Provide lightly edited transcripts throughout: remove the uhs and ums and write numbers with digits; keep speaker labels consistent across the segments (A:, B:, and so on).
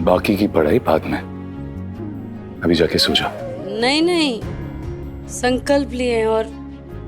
A: बाकी की पढ़ाई बाद में, अभी जाके सो जा।
B: नहीं नहीं, संकल्प लिए हैं और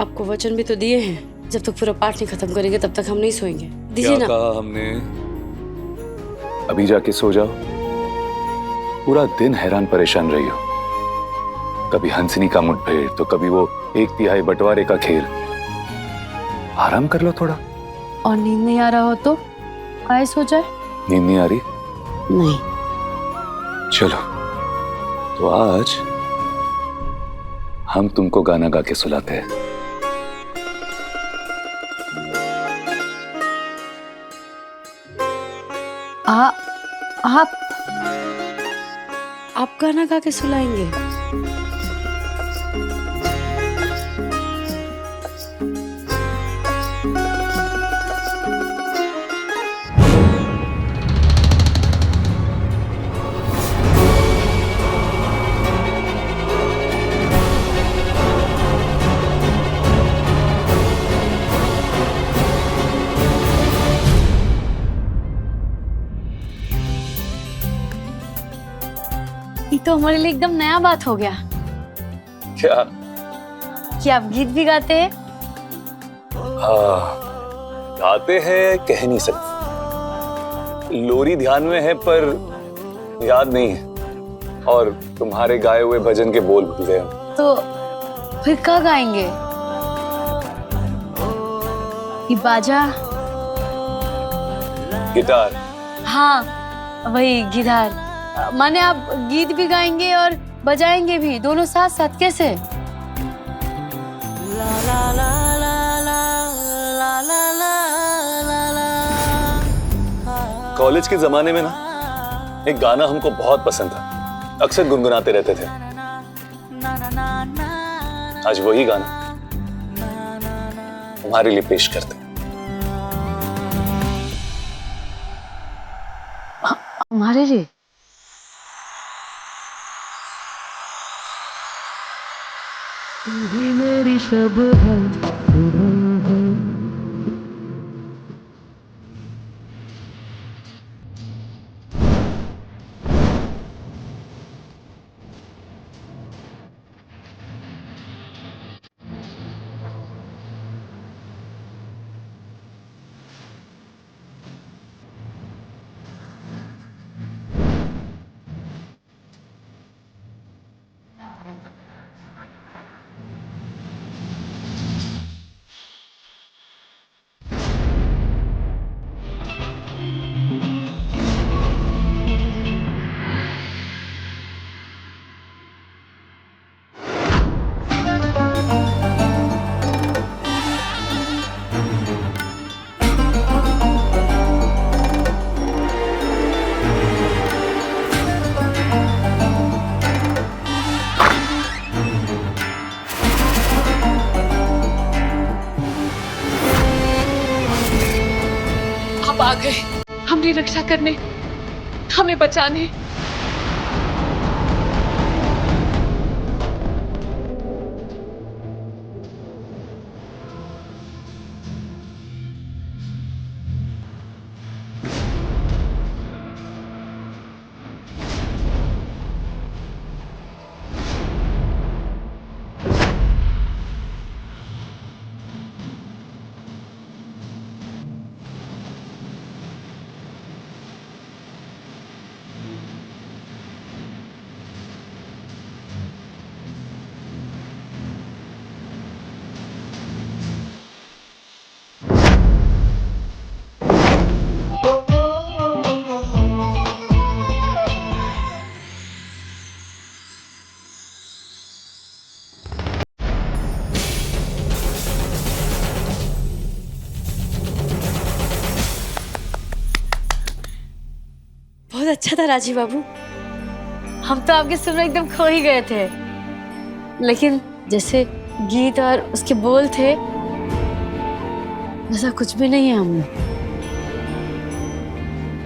B: आपको वचन भी तो दिए हैं, जब तक पूरा पाठ नहीं खत्म करेंगे तब तक हम नहीं सोएंगे। दीजिए ना।
A: क्या कहा हमने? अभी जाके सो जाओ। पूरा दिन हैरान परेशान रही हो, कभी हंसनी का मुठभेड़ तो कभी वो 1/3 बंटवारे का खेल। आराम कर लो थोड़ा।
B: और नींद नहीं आ रहा हो तो काहे सो जाए?
A: नींद नहीं आ रही?
B: नहीं।
A: चलो तो आज हम तुमको गाना गा के सुलाते हैं।
B: आप गाना गा के सुलाएंगे? ये तो हमारे लिए एकदम नया बात हो गया।
A: क्या?
B: कि आप गीत भी गाते हैं?
A: हाँ, गाते हैं, कह नहीं सकते। लोरी ध्यान में है पर याद नहीं है, और तुम्हारे गाए हुए भजन के बोल भूल गए।
B: तो फिर क्या गाएंगे? ये बाजा?
A: गिटार?
B: हाँ वही गिटार। माने आप गीत भी गाएंगे और बजाएंगे भी, दोनों साथ साथ कैसे?
A: कॉलेज के जमाने में ना एक गाना हमको बहुत पसंद था, अक्सर गुनगुनाते रहते थे। आज वही गाना तुम्हारे लिए पेश करते।
B: हमारे लिए?
C: तू ही मेरी सब है।
D: आप आ गए हमारी रक्षा करने, हमें बचाने।
B: बहुत अच्छा था राजीव बाबू, हम तो आपके सुर में एकदम खो ही गए थे। लेकिन जैसे गीत और उसके बोल थे वैसा कुछ भी नहीं है हमने।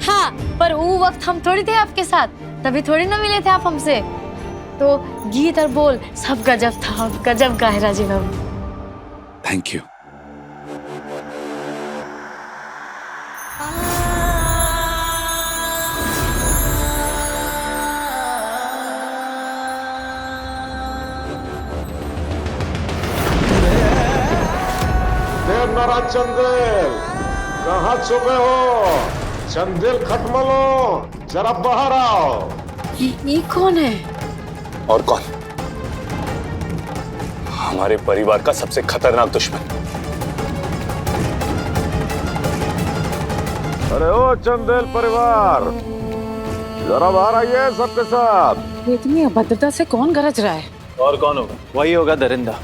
B: हाँ, पर वो वक्त हम थोड़ी थे आपके साथ, तभी थोड़ी ना मिले थे आप हमसे। तो गीत और बोल सब गजब था, गजब गाए राजीव बाबू।
A: Thank you.
E: नारा चंदेल, कहाँ छुपे हो? चंदेल खटमलो, जरा बाहर आओ।
B: ये कौन है?
A: और कौन? हमारे परिवार का सबसे खतरनाक दुश्मन।
E: अरे ओ चंदेल परिवार, जरा बाहर आइए सबके साथ।
D: इतनी अभद्रता से कौन गरज रहा है?
A: और कौन होगा?
F: वही होगा दरिंदा।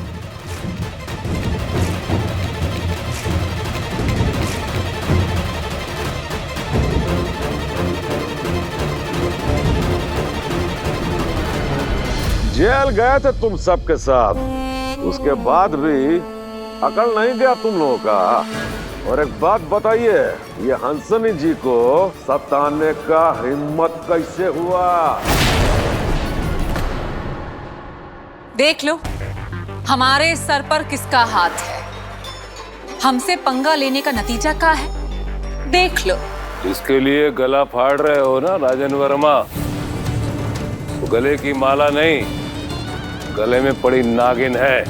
E: जेल गए थे तुम सबके साथ, उसके बाद भी अकल नहीं गया तुम लोगों का। और एक बात बताइए, ये हंसनी जी को सताने का हिम्मत कैसे हुआ?
G: देख लो हमारे सर पर किसका हाथ है। हमसे पंगा लेने का नतीजा क्या है, देख लो।
H: इसके लिए गला फाड़ रहे हो ना राजन वर्मा? तो गले की माला नहीं, गले में पड़ी नागिन है।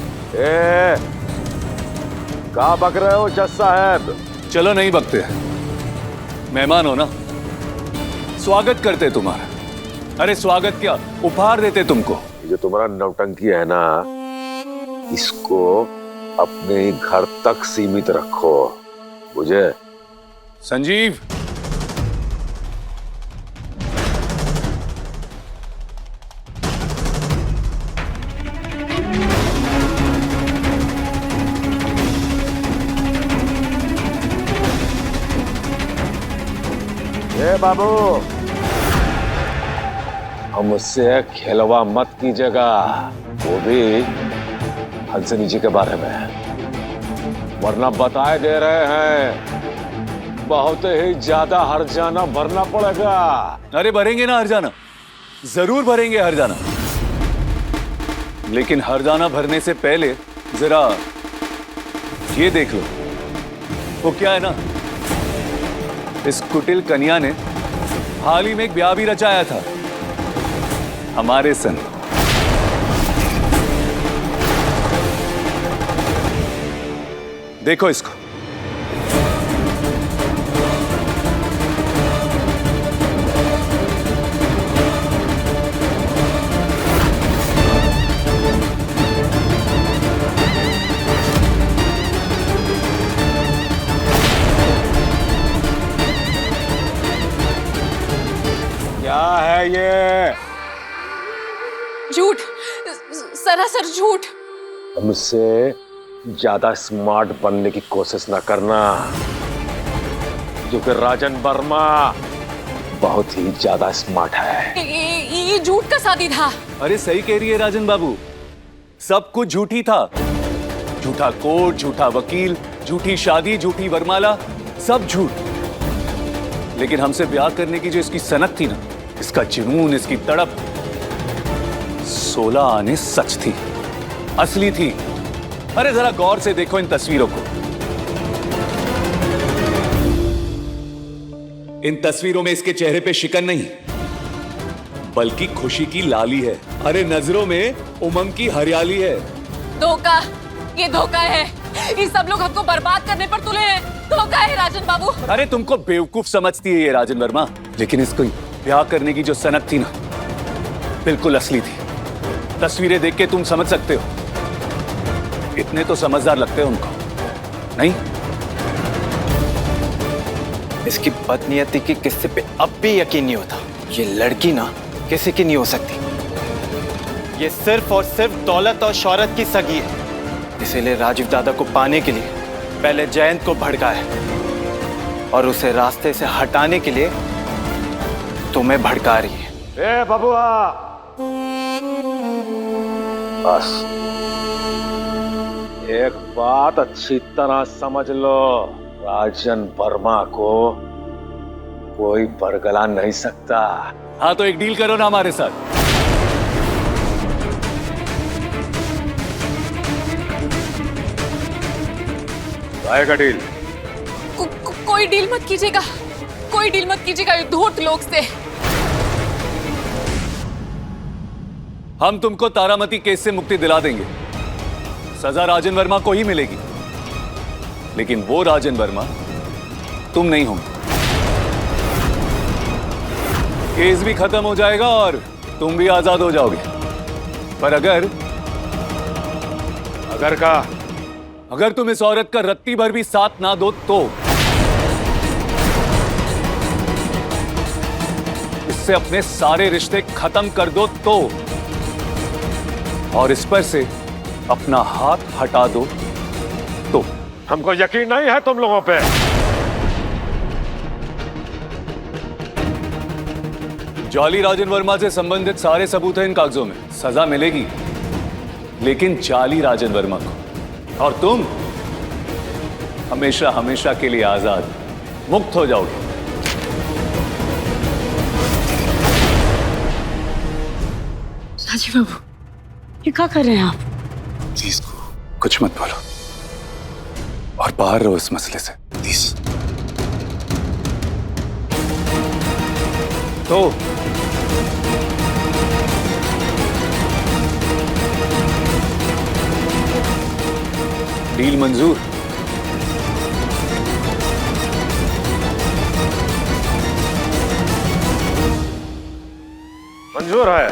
E: क्या बक रहे हो जज साहब?
A: चलो नहीं बकते, मेहमान हो ना, स्वागत करते तुम्हारा। अरे स्वागत क्या, उपहार देते तुमको।
E: जो तुम्हारा नौटंकी है ना, इसको अपने ही घर तक सीमित रखो, बुझे?
A: संजीव,
E: ए बाबू, हमसे खेलवा मत कीजिएगा, वो भी हंसनी जी के बारे में, वरना बताए दे रहे हैं बहुत ही ज्यादा हर्जाना भरना पड़ेगा।
A: अरे भरेंगे ना हर्जाना, जरूर भरेंगे हर्जाना, लेकिन हर्जाना भरने से पहले जरा ये देख लो। वो क्या है ना, इस कुटिल कन्या ने हाल ही में एक ब्याह भी रचाया था हमारे संग। देखो इसको।
E: क्या है ये?
G: झूठ, सरासर झूठ।
E: हमसे ज्यादा स्मार्ट बनने की कोशिश ना करना, क्योंकि राजन वर्मा बहुत ही ज्यादा स्मार्ट है।
G: ये झूठ का शादी था।
A: अरे सही कह रही है राजन बाबू, सब कुछ झूठी था। झूठा कोर्ट, झूठा वकील, झूठी शादी, झूठी वरमाला, सब झूठ। लेकिन हमसे ब्याह करने की जो इसकी सनक थी ना, इसका जुनून, इसकी तड़प, 16 आने सच थी, असली थी। अरे जरा गौर से देखो इन तस्वीरों को। इन तस्वीरों में इसके चेहरे पे शिकन नहीं, बल्कि खुशी की लाली है। अरे नजरों में उमंग की हरियाली है।
G: धोखा, ये धोखा है। ये सब लोग हमको बर्बाद करने पर तुले हैं। धोखा है राजन बाबू।
A: अरे तुमको बेवकूफ समझती है ये राजन वर्मा, लेकिन इसको ब्याह करने की जो सनक थी ना, बिल्कुल असली थी। तस्वीरें देख के तुम समझ सकते हो। इतने तो समझदार लगते हो उनको, नहीं?
F: इसकी बदनीयती की किस्से पे अब भी यकीन नहीं होता। ये लड़की ना किसी की नहीं हो सकती। ये सिर्फ और सिर्फ दौलत और शौहरत की सगी है। इसीलिए राजीव दादा को पाने के लिए पहले जयंत को भड़काया और उसे रास्ते से हटाने के लिए तुम्हें भड़का रही है।
E: ए बबुआ, बस एक बात अच्छी तरह समझ लो, राजन वर्मा को कोई बरगला नहीं सकता।
A: हाँ तो एक डील करो ना हमारे साथ।
E: आएगा डील?
G: कोई डील मत कीजिएगा, कोई डील मत कीजिएगा धूर्त लोग से।
A: हम तुमको तारामती केस से मुक्ति दिला देंगे। सजा राजन वर्मा को ही मिलेगी। लेकिन वो राजन वर्मा तुम नहीं होंगे। केस भी खत्म हो जाएगा और तुम भी आजाद हो जाओगे। पर अगर तुम इस औरत का रत्ती भर भी साथ ना दो तो इससे अपने सारे रिश्ते खत्म कर दो तो, और इस पर से अपना हाथ हटा दो तो।
E: हमको यकीन नहीं है तुम लोगों पे।
A: जॉली राजन वर्मा से संबंधित सारे सबूत हैं इन कागजों में। सजा मिलेगी लेकिन जाली राजन वर्मा को, और तुम हमेशा हमेशा के लिए आजाद, मुक्त हो जाओगे।
B: राजीव बाबू, ये क्या कर रहे हैं आप?
A: प्लीज कुछ मत बोलो और बाहर रहो इस मसले से, प्लीज। तो डील मंजूर?
E: मंजूर है।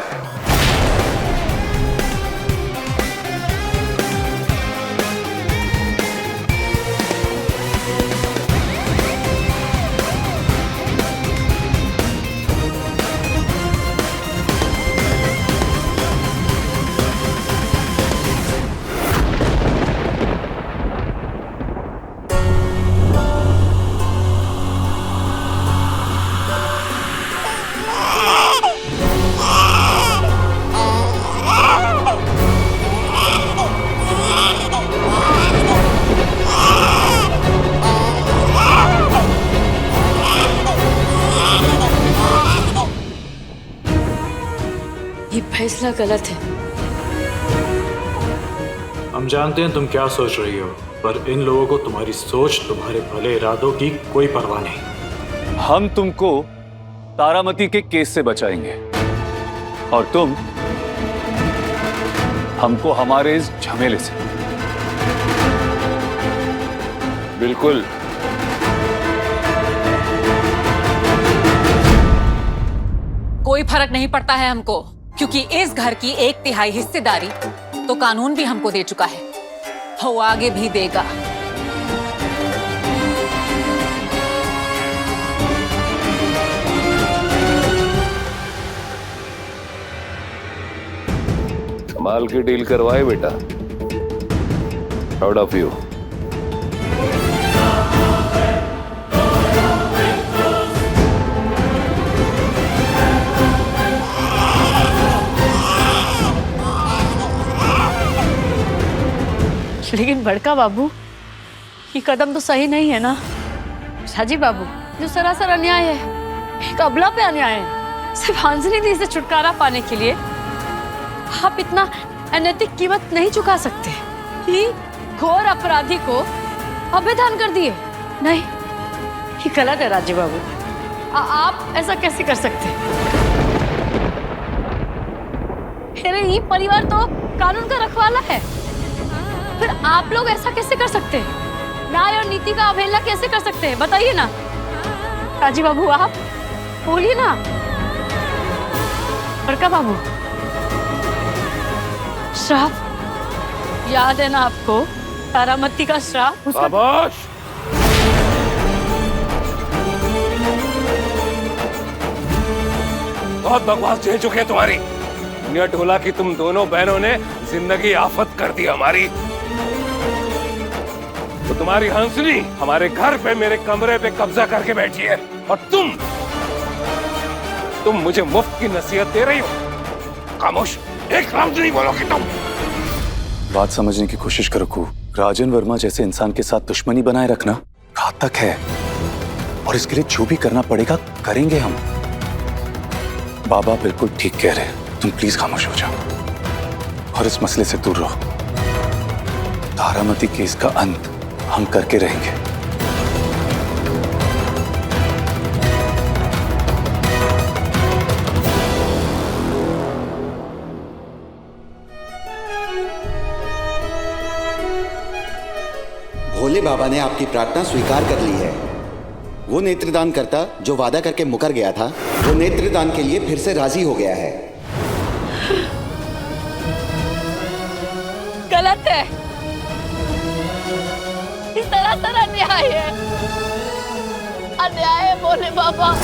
B: ये फैसला गलत है।
I: हम जानते हैं तुम क्या सोच रही हो, पर इन लोगों को तुम्हारी सोच, तुम्हारे भले इरादों की कोई परवाह नहीं।
A: हम तुमको तारामती के केस से बचाएंगे और तुम हमको हमारे इस झमेले से।
H: बिल्कुल।
G: कोई फर्क नहीं पड़ता है हमको, क्योंकि इस घर की 1/3 हिस्सेदारी तो कानून भी हमको दे चुका है, वो आगे भी देगा।
H: कमाल की डील करवाए बेटा, प्राउड ऑफ यू।
B: लेकिन बड़का बाबू, ये कदम तो सही नहीं है ना। राजीव बाबू, जो सरासर अन्याय है, एक अबला पे अन्याय है। सिर्फ हंसनी दी से छुटकारा पाने के लिए आप इतना अनैतिक कीमत नहीं चुका सकते। ये घोर अपराधी को अभेदान कर दिए। नहीं, ये गलत है राजीव बाबू। आप ऐसा कैसे कर सकते? अरे ये परिवार तो कानून का रखवाला है, फिर आप लोग ऐसा कैसे कर सकते हैं? न्याय और नीति का अवहेलना कैसे कर सकते हैं? बताइए ना राजीव बाबू, आप बोलिए ना। बड़का बाबू, श्राप याद है ना आपको? तारामती का श्राप।
H: शाबाश। बहुत बकवास झेल चुके हैं तुम्हारी। दुनिया टोला की तुम दोनों बहनों ने जिंदगी आफत कर दी हमारी। तो तुम्हारी हंसनी हमारे घर पे, मेरे कमरे पे कब्जा करके बैठी है, और तुम मुझे मुफ्त की नसीहत दे रही हो। खामोश, एक लफ्ज नहीं बोलोगी तुम।
A: बात समझने की कोशिश करो कू। राजन वर्मा जैसे इंसान के साथ दुश्मनी बनाए रखना घातक है, और इसके लिए जो भी करना पड़ेगा करेंगे हम। बाबा बिल्कुल ठीक कह रहे हैं, तुम प्लीज खामोश हो जाओ और इस मसले से दूर रहो। तारामती केस का अंत हम करके रहेंगे।
J: भोले बाबा ने आपकी प्रार्थना स्वीकार कर ली है। वो नेत्रदान करता जो वादा करके मुकर गया था, वो नेत्रदान के लिए फिर से राजी हो गया है।
B: गलत है, इस तरह सर अन्याय है, अन्याय है भोले बाबा।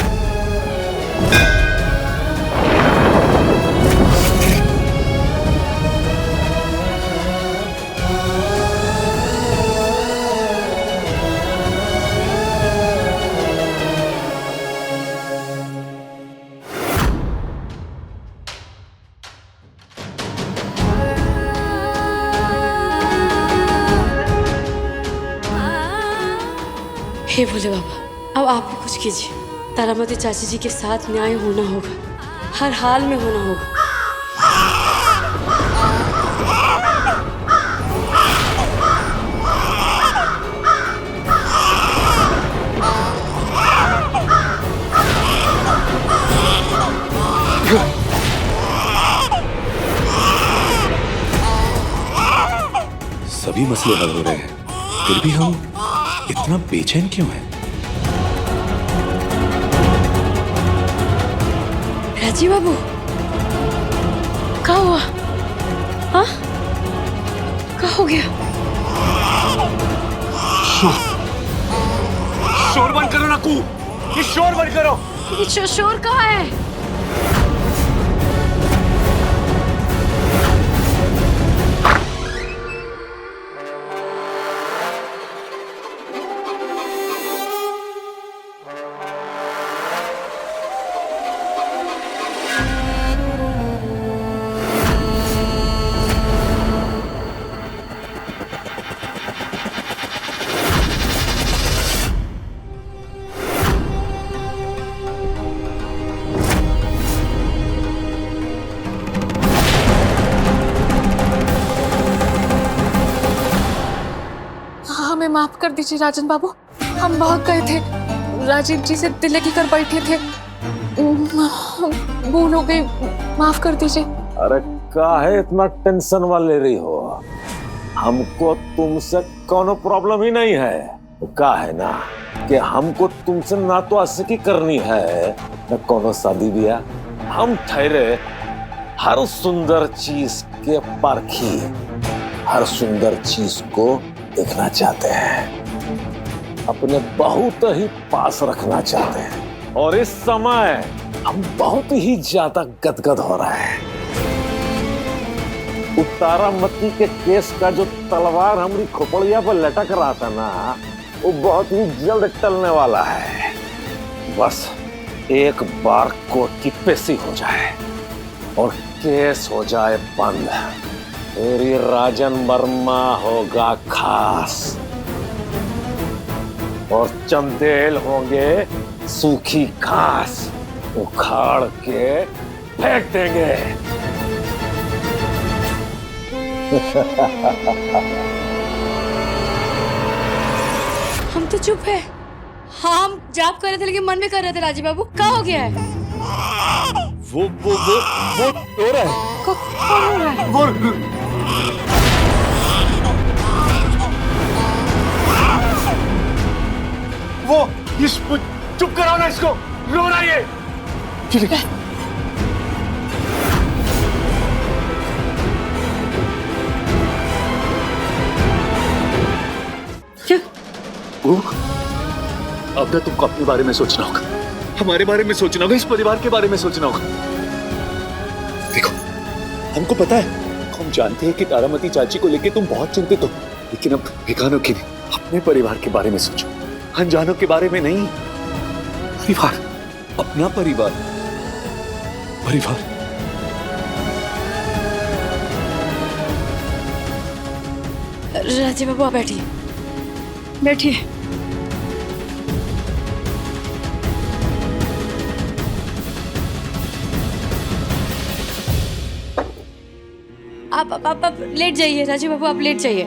B: हे भोले बाबा, अब आप ही कुछ कीजिए। तारामती चाची जी के साथ न्याय होना होगा, हर हाल में होना होगा।
A: सभी मसले हल हो रहे हैं, फिर भी हम इतना बेचैन क्यों हैं?
B: राजीव बाबू, क्या हुआ? हाँ, क्या हो गया?
F: शोर बंद करो नाकू, ये शोर बंद करो।
B: ये शोर कहाँ है?
D: हमें माफ कर दीजिए राजन बाबू, हम भाग गए थे, राजीव जी से दिल की कर बैठे थे, भूल हो गई, माफ कर दीजिए।
E: अरे काहे इतना टेंशन वाले रही हो? हमको तुमसे कोनो प्रॉब्लम ही नहीं है। का है ना कि हमको तुमसे ना तो आशिकी करनी है न कोनो शादी ब्याह। हम ठहरे हर सुंदर चीज के परखी, हर सुंदर चीज को देखना चाहते हैं, अपने बहुत ही पास रखना चाहते हैं। और इस समय हम बहुत ही ज्यादा गदगद हो रहे हैं। तारामती के केस का जो तलवार हमारी खोपड़िया पर लटक रहा था ना, वो बहुत ही जल्द टलने वाला है। बस एक बार कोर्ट की पेशी हो जाए और केस हो जाए बंद, मेरी राजन वर्मा होगा खास और चंदेल होंगे सूखी घास, उखाड़ के फेंक देंगे।
B: हम तो चुप है। हाँ, हम जाप कर रहे थे लेकिन मन में कर रहे थे। राजीव बाबू, क्या हो गया है?
F: वो हो रहा है।
B: कौन हो रहा है?
F: वो चुप कराओ ना इसको, रो रहा है ये।
B: क्या?
A: अब ना तुमको अपने बारे में सोचना होगा, हमारे बारे में सोचना होगा, इस परिवार के बारे में सोचना होगा। देखो, हमको पता है, हम जानते हैं कि तारामती चाची को लेके तुम बहुत चिंतित हो, लेकिन अब बेगानों के नहीं, अपने परिवार के बारे में सोचो, अनजानों के बारे में नहीं। परिवार, अपना परिवार, परिवार।
B: राजीव बाबू, आप बैठिए, बैठिए। आप लेट जाइए। राजीव बाबू, आप लेट जाइए।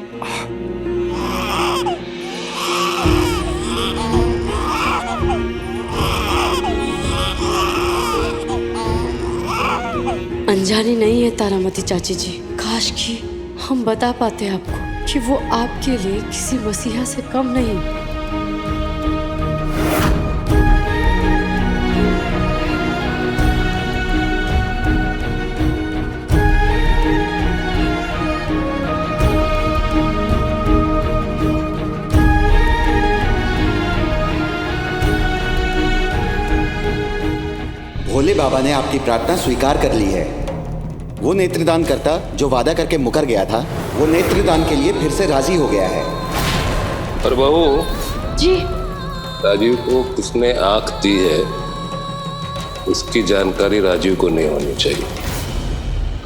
B: अनजानी नहीं है तारामती चाची जी, काश कि हम बता पाते आपको। कि वो आपके लिए किसी मसीहा से कम नहीं।
J: भोले बाबा ने आपकी प्रार्थना स्वीकार कर ली है। वो नेत्रदान करता जो वादा करके मुकर गया था, वो नेत्रदान के लिए फिर से राजी हो गया है।
H: और बहू,
B: जी
H: राजीव को किसने आंख दी है उसकी जानकारी राजीव को नहीं होनी चाहिए।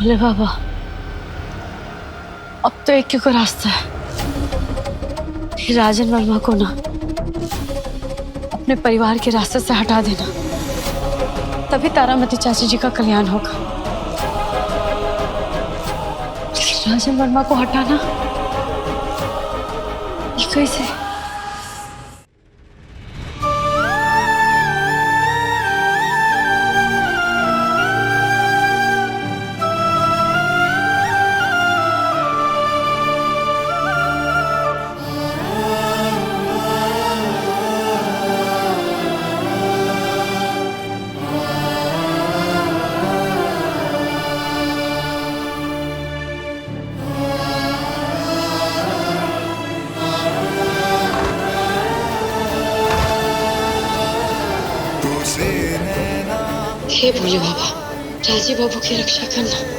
B: भोले बाबा, अब तो एक ही रास्ता है, राजन वर्मा को ना अपने परिवार के रास्ते से हटा देना, तभी तारामती चाची जी का कल्याण होगा। लेकिन राजन वर्मा को हटाना ये कैसे? हे भोले बाबा, राजीव बाबू की रक्षा करना।